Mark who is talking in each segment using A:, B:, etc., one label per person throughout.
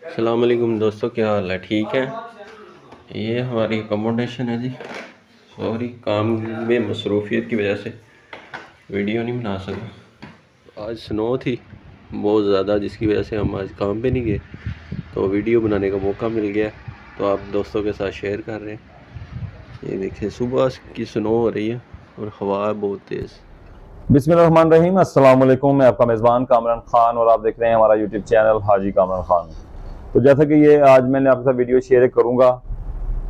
A: अस्सलाम वालेकुम दोस्तों, क्या हाल है? ठीक है। ये हमारी अकोमोडेशन है जी। सॉरी, काम में मसरूफियत की वजह से वीडियो नहीं बना सका। आज स्नो थी बहुत ज़्यादा, जिसकी वजह से हम आज काम पे नहीं गए, तो वीडियो बनाने का मौका मिल गया, तो आप दोस्तों के साथ शेयर कर रहे हैं। ये देखिए, सुबह की स्नो हो रही है और हवा है बहुत तेज़।
B: बिस्मिल्लाहिर्रहमानिर्रहीम। अस्सलाम वालेकुम। मैं आपका मेज़बान कामरान खान और आप देख रहे हैं हमारा यूट्यूब चैनल हाजी कामरान खान। तो जैसा कि ये आज मैंने आपके साथ वीडियो शेयर करूंगा,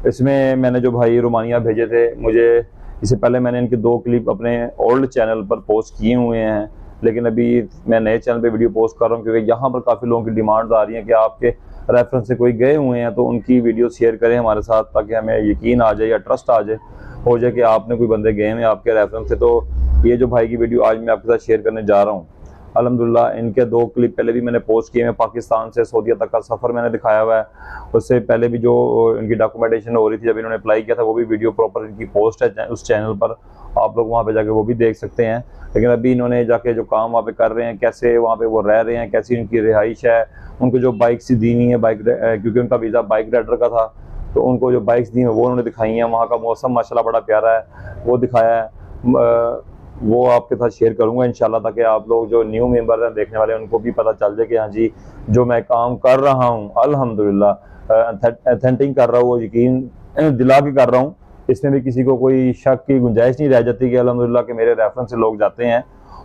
B: इसमें मैंने जो भाई रोमानिया भेजे थे मुझे, इससे पहले मैंने इनके 2 क्लिप अपने ओल्ड चैनल पर पोस्ट किए हुए हैं, लेकिन अभी मैं नए चैनल पे वीडियो पोस्ट कर रहा हूँ क्योंकि यहाँ पर काफ़ी लोगों की डिमांड आ रही है कि आपके रेफरेंस से कोई गए हुए हैं तो उनकी वीडियो शेयर करें हमारे साथ, ताकि हमें यकीन आ जाए या ट्रस्ट आ जाए, हो जाए कि आपने कोई बंदे गए हैं आपके रेफरेंस से। तो ये जो भाई की वीडियो आज मैं आपके साथ शेयर करने जा रहा हूँ, अल्हम्दुलिल्लाह इनके 2 क्लिप पहले भी मैंने पोस्ट किए हैं। पाकिस्तान से सऊदीया तक का सफ़र मैंने दिखाया हुआ है। उससे पहले भी जो इनकी डॉक्यूमेंटेशन हो रही थी जब इन्होंने अप्लाई किया था, वो भी वीडियो प्रॉपर इनकी पोस्ट है उस चैनल पर, आप लोग वहाँ पे जाके वो भी देख सकते हैं। लेकिन अभी इन्होंने जाके जो काम वहाँ पे कर रहे हैं, कैसे वहाँ पे वो रह रहे हैं, कैसी उनकी रिहाइश है, उनको जो बाइक्स दी हुई है बाइक, क्योंकि उनका वीज़ा बाइक राइडर का था, तो उनको जो बाइक्स दी हैं वो उन्होंने दिखाई हैं। वहाँ का मौसम माशाल्लाह बड़ा प्यारा है, वो दिखाया है। वो आपके साथ शेयर करूंगा इंशाल्लाह, ताकि आप लोग जो न्यू मेंबर हैं देखने वाले, उनको भी पता चल जाए कि हाँ जी, जो मैं काम कर रहा हूँ अल्हम्दुलिल्लाह अथेंटिक कर रहा हूँ, वो यकीन दिला के कर रहा हूँ। इसमें भी किसी को कोई शक की गुंजाइश नहीं रह जाती कि अल्हम्दुलिल्लाह के मेरे रेफरेंस से लोग जाते हैं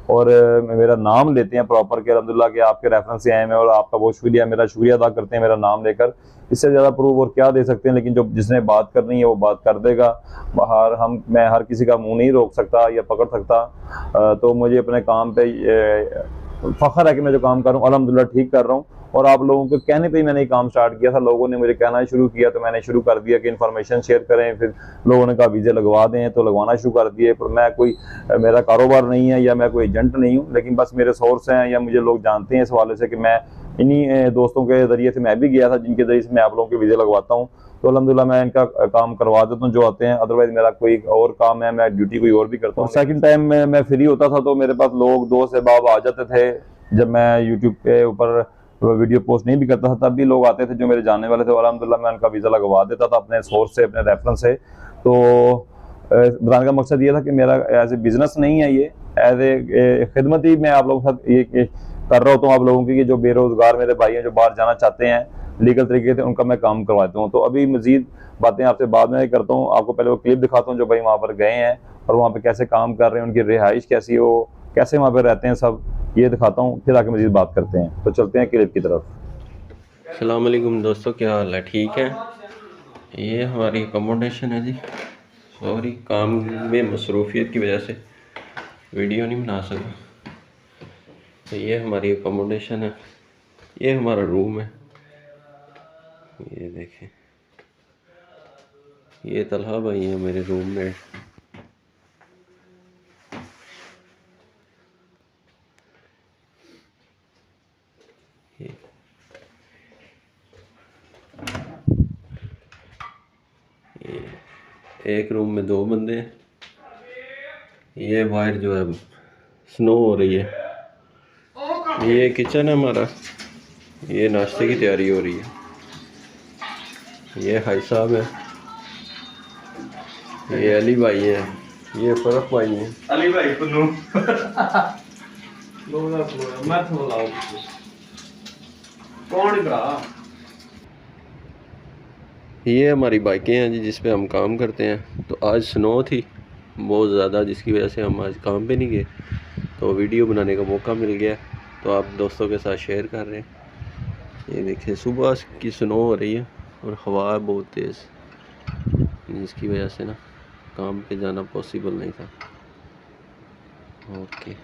B: और मेरा नाम लेते हैं प्रॉपर कि अल्हम्दुलिल्लाह के आपके रेफरेंस से आए हैं, और आपका बहुत शुक्रिया, मेरा शुक्रिया अदा करते हैं मेरा नाम लेकर। इससे ज़्यादा प्रूफ और क्या दे सकते हैं, लेकिन जो जिसने बात करनी है वो बात कर देगा बाहर। मैं हर किसी का मुंह नहीं रोक सकता या पकड़ सकता। तो मुझे अपने काम पे फ़ख्र है कि मैं जो काम कर रहा हूँ अल्हम्दुलिल्लाह ठीक कर रहा हूँ। और आप लोगों के कहने पे ही मैंने ये काम स्टार्ट किया था, लोगों ने मुझे कहना शुरू किया तो मैंने शुरू कर दिया कि इन्फॉर्मेशन शेयर करें। फिर लोगों ने कहा वीज़े लगवा दें, तो लगवाना शुरू कर दिए। पर मैं कोई मेरा कारोबार नहीं है या मैं कोई एजेंट नहीं हूँ, लेकिन बस मेरे सोर्स हैं या मुझे लोग जानते हैं इस हवाले से कि मैं इन्हीं दोस्तों के ज़रिए से मैं भी गया था, जिनके ज़रिए से मैं आप लोगों के वीज़े लगवाता हूँ। तो अल्हम्दुलिल्लाह मैं इनका काम करवा देता हूँ जो आते हैं, अदरवाइज मेरा कोई और काम है, मैं ड्यूटी कोई और भी करता हूँ। सेकंड टाइम में मैं फ्री होता था तो मेरे पास लोग दोस्त अहबाब आ जाते थे। जब मैं यूट्यूब पे ऊपर वीडियो पोस्ट नहीं भी करता था, तब भी लोग आते थे जो मेरे जानने वाले थे, और अल्हम्दुलिल्लाह मैं उनका वीज़ा लगवा देता था अपने सोर्स से, अपने रेफरेंस से। तो बताने का मकसद ये था कि मेरा एज ए बिजनेस नहीं है ये, एज ए खिदमत ही मैं आप लोगों के साथ ये कर रहा होता हूँ आप लोगों की, कि जो बेरोजगार मेरे भाई हैं जो बाहर जाना चाहते हैं लीगल तरीके से, उनका मैं काम करवाता हूँ। तो अभी मजीद बातें आपसे बाद में करता हूँ, आपको पहले वो क्लिप दिखाता हूँ जो भाई वहाँ पर गए हैं और वहाँ पे कैसे काम कर रहे हैं, उनकी रिहाइश कैसी हो, कैसे वहाँ पे रहते हैं सब, ये दिखाता हूँ, फिर आके मजीद बात करते हैं। तो चलते हैं क्लिप की तरफ।
A: अस्सलाम वालेकुम दोस्तों, क्या हाल है? ठीक है। ये हमारी अकोमोडेशन है जी। सॉरी, काम में मसरूफियत की वजह से वीडियो नहीं बना सका। तो ये हमारी अकोमोडेशन है, ये हमारा रूम है। ये देखें, ये तलहा भाई है मेरे रूममेट। ये एक रूम में 2 बंदे हैं। ये बाहर जो है स्नो हो रही है। ये किचन है हमारा, ये नाश्ते की तैयारी हो रही है। ये भाई साहब है, ये अली भाई है, ये फरक भाई है।
C: अली भाई पुन्नू मैं बोला कौन भरा।
A: ये हमारी बाइकें हैं जी, जिस पे हम काम करते हैं। तो आज स्नो थी बहुत ज़्यादा, जिसकी वजह से हम आज काम पे नहीं गए, तो वीडियो बनाने का मौका मिल गया, तो आप दोस्तों के साथ शेयर कर रहे हैं। ये देखिए, सुबह की स्नो हो रही है और हवा है बहुत तेज़, जिसकी वजह से ना काम पे जाना पॉसिबल नहीं था। ओके।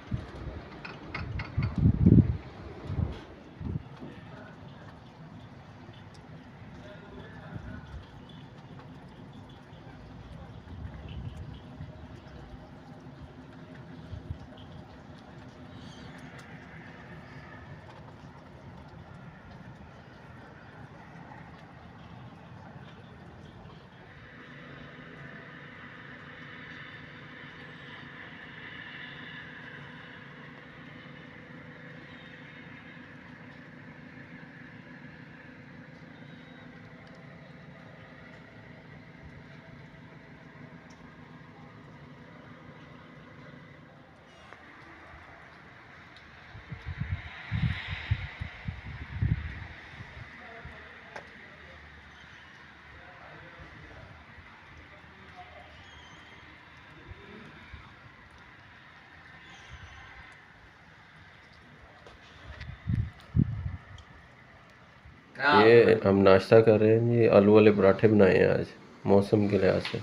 A: ये हम नाश्ता कर रहे हैं जी, आलू वाले पराठे बनाए हैं आज मौसम के लिहाज से,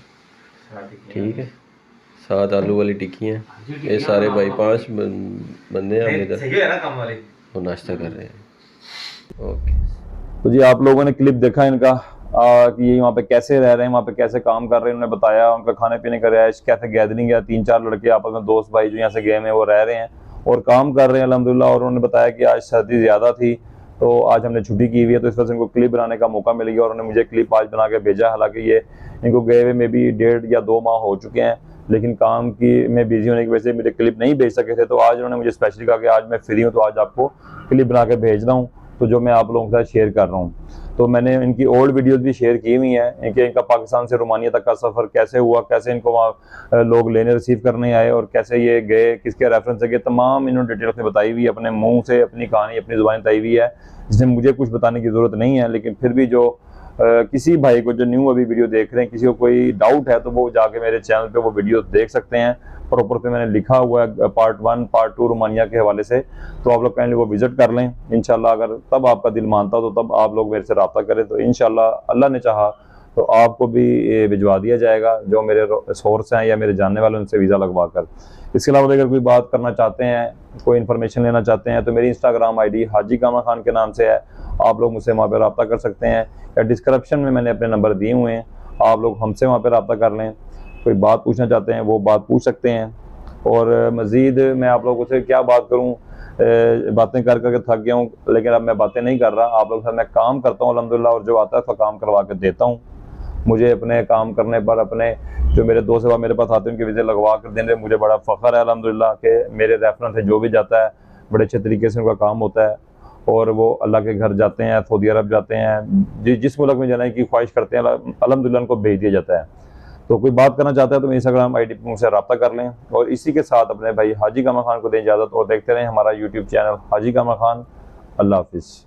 A: ठीक है। साथ आलू वाली टिक्की हैं। ये सारे भाई 5 बंदे हैं हम इधर, वो नाश्ता कर रहे हैं। ओके।
B: तो जी आप लोगों ने क्लिप देखा इनका कि ये वहाँ पे कैसे रह रहे हैं, वहाँ पे कैसे काम कर रहे हैं। उन्होंने बताया उनका खाने पीने का रिहाइश कैसे गैदरिंग है, 3-4 लड़के आपस में दोस्त भाई जो यहाँ से गए हैं वो रह रहे हैं और काम कर रहे हैं अल्हम्दुलिल्लाह। और उन्होंने बताया कि आज सर्दी ज़्यादा थी तो आज हमने छुट्टी की हुई है, तो इस वजह से इनको क्लिप बनाने का मौका मिल गया और उन्होंने मुझे क्लिप आज बना के भेजा। हालांकि ये इनको गए हुए में भी 1.5 या 2 माह हो चुके हैं, लेकिन काम की में बिजी होने की वजह से मेरे क्लिप नहीं भेज सके थे। तो आज उन्होंने मुझे स्पेशली कहा कि आज मैं फ्री हूँ तो आज आपको क्लिप बना के भेज रहा हूँ, तो जो मैं आप लोगों के साथ शेयर कर रहा हूँ। तो मैंने इनकी ओल्ड वीडियोस भी शेयर की हुई हैं, इनका पाकिस्तान से रोमानिया तक का सफ़र कैसे हुआ, कैसे इनको वहाँ लोग लेने रिसीव करने आए और कैसे ये गए, किसके रेफरेंस से गए, तमाम इन्होंने डिटेल्स में बताई हुई है। अपने मुंह से अपनी कहानी अपनी ज़ुबान बताई हुई है, जिसमें मुझे कुछ बताने की ज़रूरत नहीं है। लेकिन फिर भी जो किसी भाई को जो न्यू अभी वीडियो देख रहे हैं, किसी को कोई डाउट है तो वो जाके मेरे चैनल पे वो वीडियो देख सकते हैं। प्रॉपर पे मैंने लिखा हुआ है पार्ट 1 पार्ट 2 रोमानिया के हवाले से, तो आप लोग काइंडली वो विजिट कर लें इंशाल्लाह। अगर तब आपका दिल मानता तो तब आप लोग मेरे से रब्ता करें, तो इंशाल्लाह अल्लाह ने चाहा तो आपको भी भिजवा दिया जाएगा जो मेरे सोर्स हैं या मेरे जानने वाले उनसे वीज़ा लगवा कर। इसके अलावा अगर कोई बात करना चाहते हैं, कोई इन्फॉर्मेशन लेना चाहते हैं, तो मेरी इंस्टाग्राम ID हाजी कामरान खान के नाम से है। आप लोग मुझसे वहाँ पर रब्ता कर सकते हैं या डिस्क्रिप्शन में मैंने अपने नंबर दिए हुए हैं, आप लोग हमसे वहाँ पर रब्ता कर लें। कोई बात पूछना चाहते हैं वो बात पूछ सकते हैं। और मज़ीद मैं आप लोगों से क्या बात करूं, बातें कर करके थक गया हूं, लेकिन अब मैं बातें नहीं कर रहा। आप लोगों के साथ मैं काम करता हूं अल्हम्दुलिल्लाह, और जो आता है उसका काम करवा के देता हूं। मुझे अपने काम करने पर अपने जो मेरे दोस्त वह मेरे पास आते हैं उनके वीज़े लगवा कर देने में मुझे बड़ा फ़ख्र है अल्हम्दुलिल्लाह कि मेरे रेफरेंस से जो भी जाता है बड़े अच्छे तरीके से उनका काम होता है और वो अल्लाह के घर जाते हैं, सऊदी अरब जाते हैं, जिस मुल्क में जाने की ख्वाहिश करते हैं अल्हम्दुलिल्लाह उनको भेज दिया जाता है। तो कोई बात करना चाहता है तो मेरी इंस्टाग्राम ID पे मुझसे रब्ता कर लें। और इसी के साथ अपने भाई हाजी कामरान खान को दें इजाज़त और देखते रहें हमारा यूट्यूब चैनल हाजी कामरान खान। अल्लाह हाफिज़।